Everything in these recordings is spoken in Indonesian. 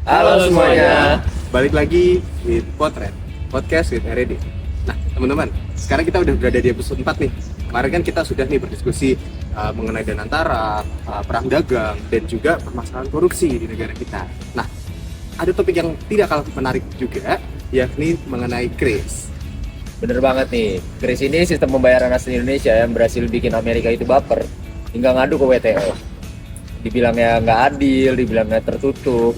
Halo semuanya. Balik lagi with Potret, podcast with RD. Nah teman-teman, sekarang kita udah berada di episode 4 nih. Kemarin kan kita sudah nih berdiskusi mengenai Danantara, perang dagang, dan juga permasalahan korupsi di negara kita. Nah, ada topik yang tidak kalah menarik juga, yakni mengenai KRIS. Bener banget nih, KRIS ini sistem pembayaran asli Indonesia yang berhasil bikin Amerika itu baper hingga ngadu ke WTO. Dibilangnya nggak adil, dibilangnya tertutup.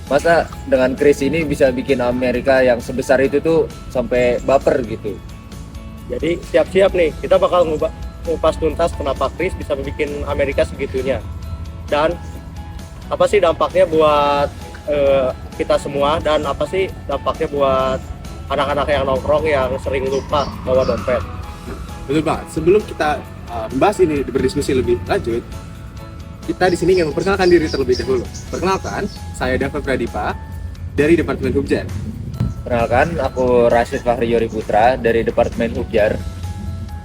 Masa dengan KRIS ini bisa bikin Amerika yang sebesar itu tuh sampai baper gitu. Jadi siap-siap nih, kita bakal ngupas tuntas kenapa KRIS bisa bikin Amerika segitunya. Dan apa sih dampaknya buat kita semua, dan apa sih dampaknya buat anak-anak yang nongkrong yang sering lupa bawa dompet. Betul banget. Sebelum kita membahas ini, berdiskusi lebih lanjut, kita di sini ingin memperkenalkan diri terlebih dahulu. Perkenalkan, saya Dava Pradipa dari Departemen Hubjar. Perkenalkan, aku Rashid Fahri Yori Putra dari Departemen Hubjar.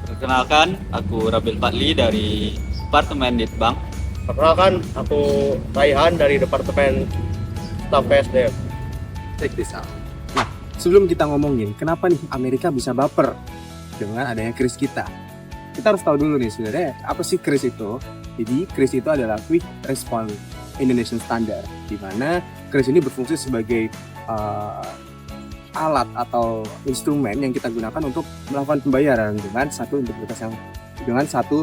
Perkenalkan, aku Rabil Patli dari Departemen Litbang. Perkenalkan, aku Raihan dari Departemen Staf PSDM. Check this out. Nah, sebelum kita ngomongin kenapa nih Amerika bisa baper dengan adanya KRIS kita harus tahu dulu nih sebenarnya apa sih KRIS itu. Jadi KRIS itu adalah Quick Response Indonesian Standard, di mana KRIS ini berfungsi sebagai alat atau instrumen yang kita gunakan untuk melakukan pembayaran dengan satu integritas dengan satu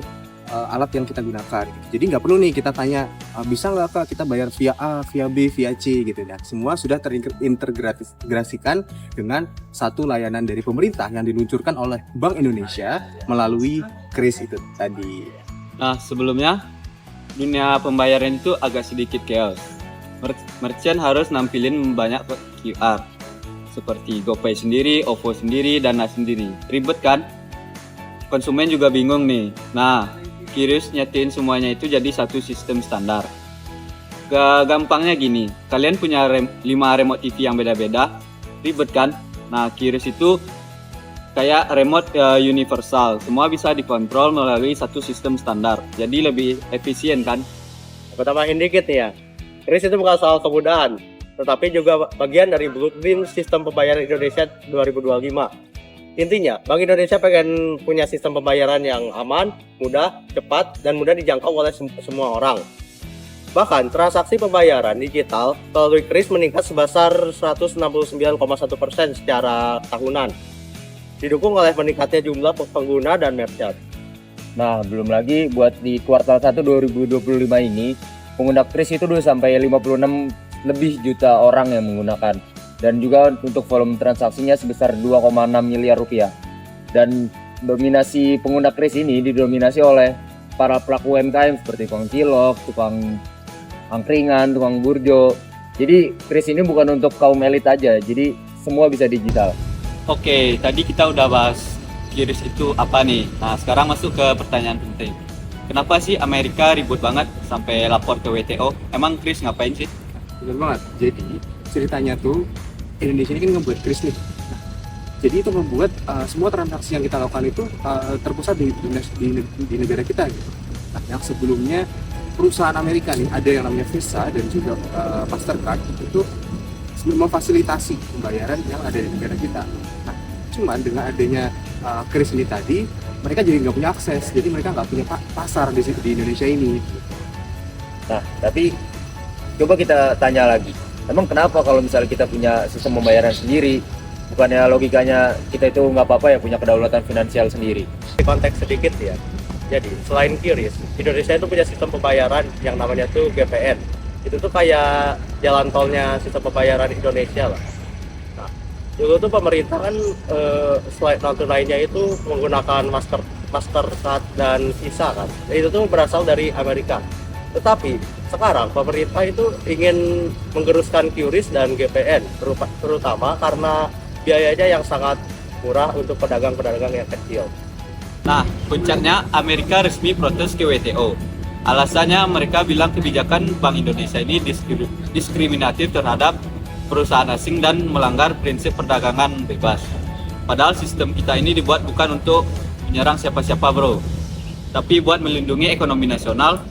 alat yang kita gunakan. Jadi nggak perlu nih kita tanya bisa nggak Kak kita bayar via A, via B, via C gitu ya. Semua sudah terintegrasikan dengan satu layanan dari pemerintah yang diluncurkan oleh Bank Indonesia melalui KRIS itu tadi. Nah, sebelumnya dunia pembayaran itu agak sedikit chaos. Merchant harus nampilin banyak QR seperti GoPay sendiri, OVO sendiri, Dana sendiri. Ribet kan? Konsumen juga bingung nih. Nah, KRIS nyatiin semuanya itu jadi satu sistem standar. Gampangnya gini, kalian punya 5 remote TV yang beda-beda, ribet kan? Nah, KRIS itu kayak remote universal, semua bisa dikontrol melalui satu sistem standar, jadi lebih efisien kan? Aku tambahin dikit nih ya, KRIS itu bukan soal kemudahan, tetapi juga bagian dari blueprint sistem pembayaran Indonesia 2025. Intinya, Bank Indonesia pengen punya sistem pembayaran yang aman, mudah, cepat, dan mudah dijangkau oleh semua orang. Bahkan, transaksi pembayaran digital melalui KRIS meningkat sebesar 169,1% secara tahunan, didukung oleh meningkatnya jumlah pengguna dan merchant. Nah, belum lagi buat di kuartal 1 2025 ini, pengguna KRIS itu udah sampai 56 lebih juta orang yang menggunakan. Dan juga untuk volume transaksinya sebesar 2,6 miliar rupiah. Dan dominasi pengguna KRIS ini didominasi oleh para pelaku UMKM seperti tukang cilok, tukang angkringan, tukang burjo. Jadi KRIS ini bukan untuk kaum elit aja, jadi semua bisa digital. Oke, tadi kita udah bahas KRIS itu apa nih. Nah, sekarang masuk ke pertanyaan penting. Kenapa sih Amerika ribut banget sampai lapor ke WTO? Emang KRIS ngapain sih? Betul banget. Jadi ceritanya tuh Indonesia ini kan ngebuat KRIS nih. Nah, jadi itu membuat semua transaksi yang kita lakukan itu terpusat di negara kita gitu. Nah, yang sebelumnya perusahaan Amerika nih ada yang namanya Visa dan juga Mastercard itu memfasilitasi pembayaran yang ada di negara kita. Nah, cuman dengan adanya KRIS ini tadi, mereka jadi nggak punya akses, jadi mereka nggak punya pasar di Indonesia ini. Nah, tapi coba kita tanya lagi. Emang kenapa kalau misalnya kita punya sistem pembayaran sendiri, bukannya logikanya kita itu nggak apa-apa ya punya kedaulatan finansial sendiri? Di konteks sedikit ya, jadi selain KRIS, Indonesia itu punya sistem pembayaran yang namanya tuh GPN. Itu tuh kayak jalan tolnya sistem pembayaran Indonesia lah. Nah, dulu tuh pemerintah kan selain non tunainya itu menggunakan Mastercard dan Visa kan. Itu tuh berasal dari Amerika. Tetapi sekarang pemerintah itu ingin menggeruskan QRIS dan GPN, terutama karena biayanya yang sangat murah untuk pedagang-pedagang yang kecil. Nah, puncaknya Amerika resmi protes ke WTO. Alasannya mereka bilang kebijakan Bank Indonesia ini diskriminatif terhadap perusahaan asing dan melanggar prinsip perdagangan bebas. Padahal sistem kita ini dibuat bukan untuk menyerang siapa-siapa bro, tapi buat melindungi ekonomi nasional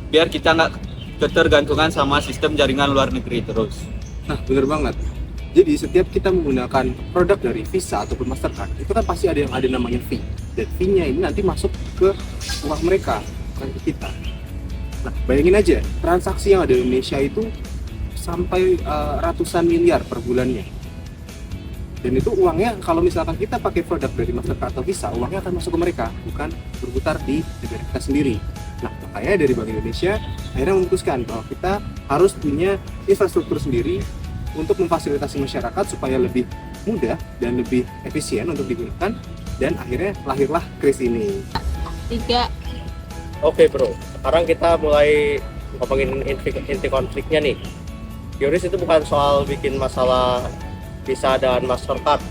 biar kita nggak ketergantungan sama sistem jaringan luar negeri terus. Nah, bener banget. Jadi setiap kita menggunakan produk dari Visa ataupun Mastercard, itu kan pasti ada yang ada namanya fee. Dan fee-nya ini nanti masuk ke uang mereka, bukan ke kita. Nah, bayangin aja, transaksi yang ada di Indonesia itu sampai ratusan miliar per bulannya. Dan itu uangnya, kalau misalkan kita pakai produk dari Mastercard atau Visa, uangnya akan masuk ke mereka, bukan berputar di negara kita sendiri. Nah, makanya dari Bank Indonesia akhirnya memutuskan bahwa kita harus punya infrastruktur sendiri untuk memfasilitasi masyarakat supaya lebih mudah dan lebih efisien untuk digunakan, dan akhirnya lahirlah Kris ini. 3. Oke bro, sekarang kita mulai ngomongin inti konfliknya nih. QRIS itu bukan soal bikin masalah Visa dan Mastercard.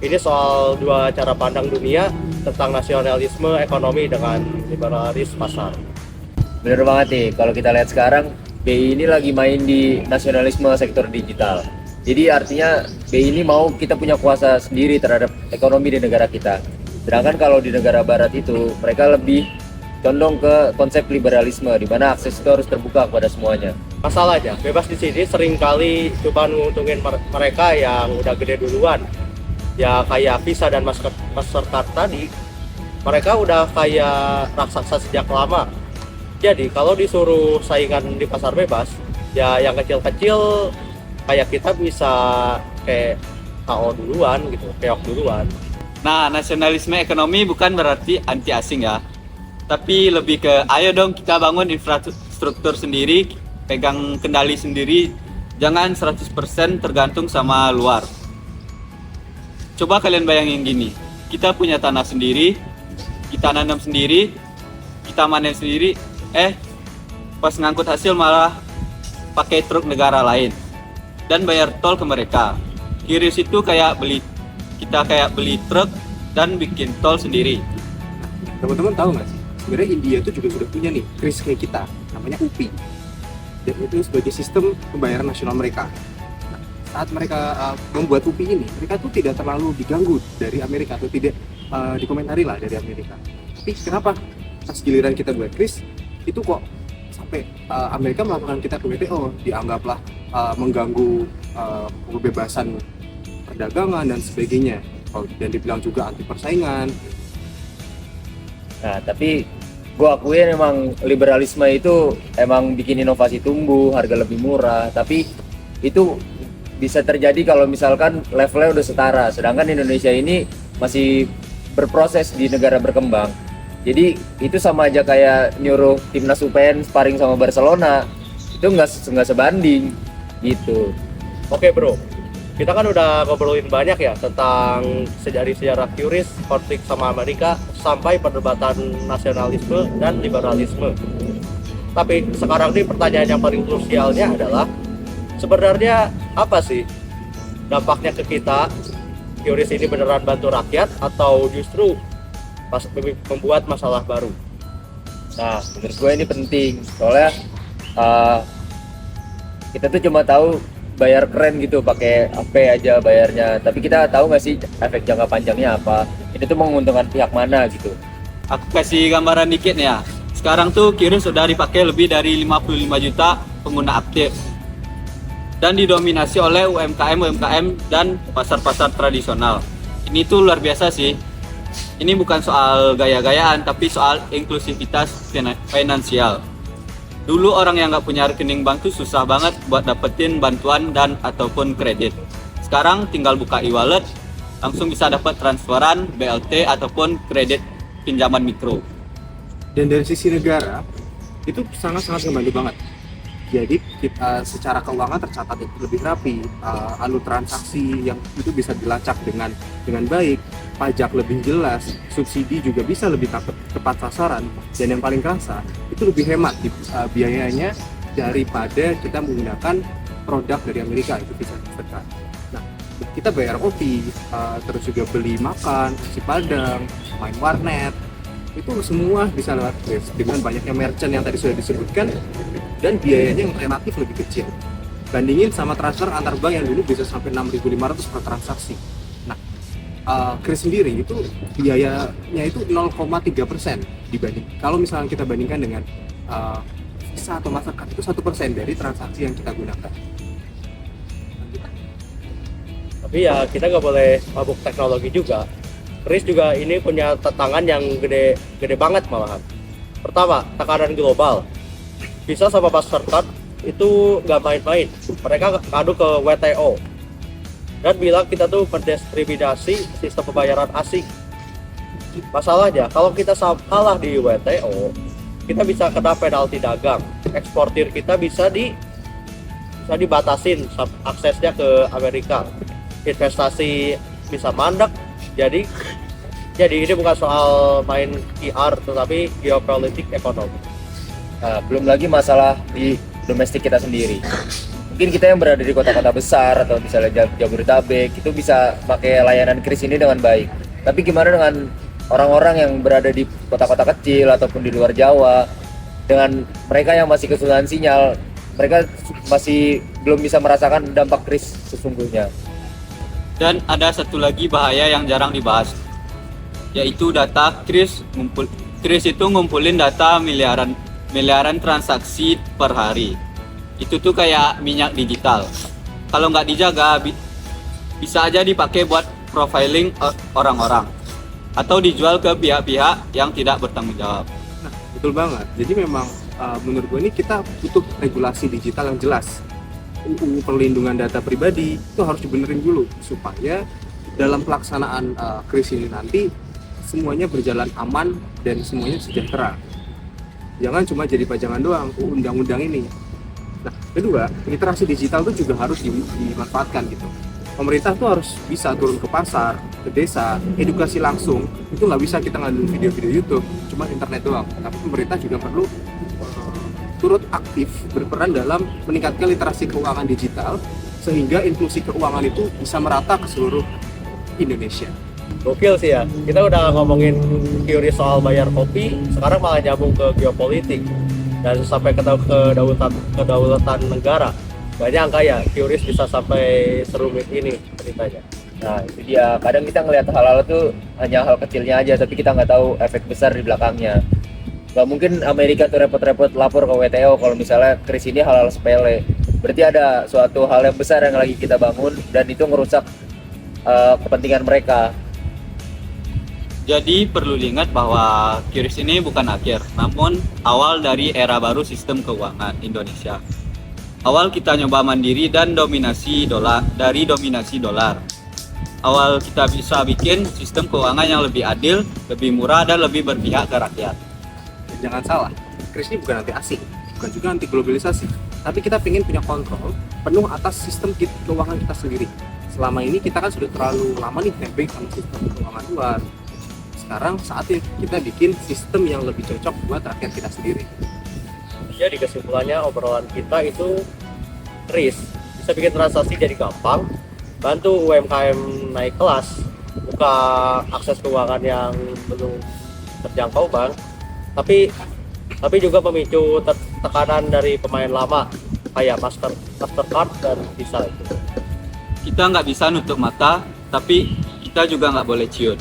Ini soal dua cara pandang dunia tentang nasionalisme ekonomi dengan liberalis pasar. Bener banget nih, kalau kita lihat sekarang BI ini lagi main di nasionalisme sektor digital. Jadi artinya BI ini mau kita punya kuasa sendiri terhadap ekonomi di negara kita. Sedangkan kalau di negara barat itu mereka lebih condong ke konsep liberalisme di mana akses itu harus terbuka kepada semuanya. Masalahnya, bebas di sini seringkali coba nguntungin mereka yang udah gede duluan. Ya kayak Visa dan Mastercard tadi, mereka udah kayak raksasa sejak lama. Jadi kalau disuruh saingan di pasar bebas, ya yang kecil-kecil kayak kita bisa kayak KO duluan gitu, keok duluan. Nah, nasionalisme ekonomi bukan berarti anti asing ya. Tapi lebih ke ayo dong kita bangun infrastruktur sendiri, pegang kendali sendiri, jangan 100% tergantung sama luar. Coba kalian bayangin gini, kita punya tanah sendiri, kita nanam sendiri, kita panen sendiri, pas ngangkut hasil malah pakai truk negara lain dan bayar tol ke mereka. QRIS itu kita kayak beli truk dan bikin tol sendiri. Teman-teman tahu nggak sih? Sebenarnya India itu juga sudah punya nih Kris kayak kita, namanya UPI. Dan itu sebagai sistem pembayaran nasional mereka. Nah, saat mereka membuat UPI ini, mereka tuh tidak terlalu diganggu dari Amerika atau tidak dikomentari lah dari Amerika. Tapi kenapa pas giliran kita buat Kris itu kok sampai Amerika melakukan kita ke WTO, dianggaplah mengganggu kebebasan perdagangan dan sebagainya, dan dibilang juga anti persaingan. Nah, tapi gue akuin emang liberalisme itu emang bikin inovasi tumbuh, harga lebih murah, tapi itu bisa terjadi kalau misalkan levelnya udah setara, sedangkan Indonesia ini masih berproses di negara berkembang. Jadi itu sama aja kayak nyuruh timnas UPN sparring sama Barcelona, itu nggak sebanding gitu. Oke bro, kita kan udah ngobrolin banyak ya tentang sejarah QRIS, konflik sama Amerika, sampai perdebatan nasionalisme dan liberalisme. Tapi sekarang nih pertanyaan yang paling krusialnya adalah sebenarnya apa sih dampaknya ke kita? QRIS ini beneran bantu rakyat atau justru membuat masalah baru? Nah, menurut gue ini penting, soalnya kita tuh cuma tahu bayar keren gitu, pakai HP aja bayarnya, tapi kita tahu nggak sih efek jangka panjangnya apa? Ini tuh menguntungkan pihak mana gitu. Aku kasih gambaran dikit nih ya. Sekarang tuh QRIS sudah dipakai lebih dari 55 juta pengguna aktif dan didominasi oleh UMKM dan pasar-pasar tradisional. Ini tuh luar biasa sih. Ini bukan soal gaya-gayaan, tapi soal inklusivitas finansial. Dulu orang yang nggak punya rekening bank tuh susah banget buat dapetin bantuan dan ataupun kredit. Sekarang tinggal buka e-wallet, langsung bisa dapat transferan, BLT ataupun kredit pinjaman mikro. Dan dari sisi negara itu sangat-sangat membantu banget. Jadi kita secara keuangan tercatat itu lebih rapi, alur transaksi yang itu bisa dilacak dengan baik, pajak lebih jelas, subsidi juga bisa lebih tepat sasaran, dan yang paling kerasa itu lebih hemat biayanya daripada kita menggunakan produk dari Amerika, itu bisa ditekan. Nah, kita bayar kopi, terus juga beli makan, nasi padang, main warnet, itu semua bisa lewat Kris dengan banyaknya merchant yang tadi sudah disebutkan, dan biayanya yang relatif lebih kecil bandingin sama transfer antar bank yang dulu bisa sampai 6.500 per transaksi. Nah, Kris sendiri itu biayanya itu 0,3% dibanding kalau misalnya kita bandingkan dengan Visa atau Mastercard, itu 1% dari transaksi yang kita gunakan. Tapi ya kita nggak boleh mabuk teknologi juga. Kris juga ini punya tantangan yang gede banget malahan. Pertama, tekanan global. Visa sama Mastercard itu nggak main-main. Mereka ngadu ke WTO dan bilang kita tuh mendiskriminasi sistem pembayaran asing. Masalahnya, kalau kita kalah di WTO, kita bisa kena penalti dagang. Eksportir kita bisa dibatasin aksesnya ke Amerika. Investasi bisa mandek. Jadi ini bukan soal main PR, tetapi geopolitik ekonomi. Nah, belum lagi masalah di domestik kita sendiri. Mungkin kita yang berada di kota-kota besar atau misalnya Jabodetabek itu bisa pakai layanan kris ini dengan baik. Tapi gimana dengan orang-orang yang berada di kota-kota kecil ataupun di luar Jawa, dengan mereka yang masih kesulitan sinyal, mereka masih belum bisa merasakan dampak kris sesungguhnya. Dan ada satu lagi bahaya yang jarang dibahas, yaitu data kris. Kris itu ngumpulin data miliaran transaksi per hari. Itu tuh kayak minyak digital. Kalau nggak dijaga, bisa aja dipakai buat profiling orang-orang atau dijual ke pihak-pihak yang tidak bertanggung jawab. Nah, betul banget. Jadi memang menurut gue ini kita butuh regulasi digital yang jelas. UU perlindungan data pribadi itu harus dibenerin dulu supaya dalam pelaksanaan kris ini nanti semuanya berjalan aman dan semuanya sejahtera. Jangan cuma jadi pajangan doang undang-undang ini. Nah, kedua, literasi digital itu juga harus dimanfaatkan gitu. Pemerintah tuh harus bisa turun ke pasar, ke desa, edukasi langsung. Itu nggak bisa kita ngandelin video-video YouTube, cuma internet doang. Tapi pemerintah juga perlu turut aktif berperan dalam meningkatkan literasi keuangan digital sehingga inklusi keuangan itu bisa merata ke seluruh Indonesia. Gokil sih ya, kita udah ngomongin teori soal bayar kopi, sekarang malah nyambung ke geopolitik dan sampai ke kedaulatan negara. Gak nyangka ya, QRIS bisa sampai serumit ini ceritanya. Nah itu dia, kadang kita ngelihat hal-hal itu hanya hal kecilnya aja, tapi kita nggak tahu efek besar di belakangnya. Gak mungkin Amerika tuh repot-repot lapor ke WTO kalau misalnya kris ini hal-hal sepele. Berarti ada suatu hal yang besar yang lagi kita bangun dan itu merusak kepentingan mereka. Jadi perlu diingat bahwa QRIS ini bukan akhir, namun awal dari era baru sistem keuangan Indonesia. Awal kita nyoba mandiri dan dominasi dolar. Awal kita bisa bikin sistem keuangan yang lebih adil, lebih murah, dan lebih berpihak ke rakyat. Dan jangan salah, kris ini bukan anti asing, bukan juga anti globalisasi. Tapi kita ingin punya kontrol penuh atas sistem keuangan kita sendiri. Selama ini kita kan sudah terlalu lama nih nempel sama sistem keuangan luar. Sekarang saatnya kita bikin sistem yang lebih cocok buat rakyat kita sendiri. Jadi kesimpulannya obrolan kita itu kris bisa bikin transaksi jadi gampang, bantu UMKM naik kelas, buka akses keuangan yang belum terjangkau bank, tapi juga memicu tekanan dari pemain lama kayak Mastercard dan Visa itu. Kita nggak bisa nutup mata, tapi kita juga nggak boleh ciut.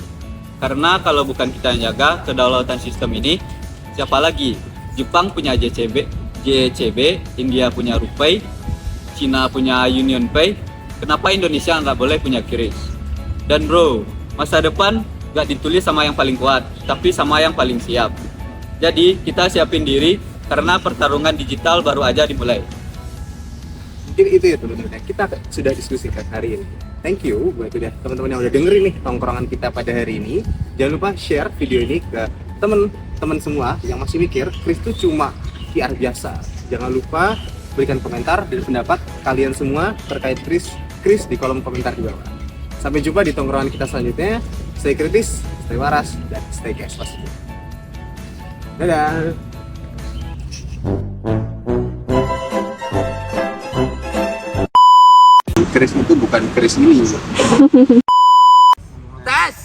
Karena kalau bukan kita yang jaga kedaulatan sistem ini, siapa lagi? Jepang punya JCB, India punya RuPay, Cina punya UnionPay. Kenapa Indonesia nggak boleh punya QRIS? Dan bro, masa depan nggak ditulis sama yang paling kuat, tapi sama yang paling siap. Jadi kita siapin diri karena pertarungan digital baru aja dimulai. Mungkin itu ya teman-teman yang kita sudah diskusikan hari ini. Thank you buat teman-teman yang udah dengerin nih tongkrongan kita pada hari ini. Jangan lupa share video ini ke teman-teman semua yang masih mikir kris itu cuma PR biasa. Jangan lupa berikan komentar dan pendapat kalian semua terkait kris di kolom komentar di bawah. Sampai jumpa di tongkrongan kita selanjutnya. Stay kritis, stay waras, dan stay cash pastinya. Dadah. Kris itu bukan kris ini. Tes!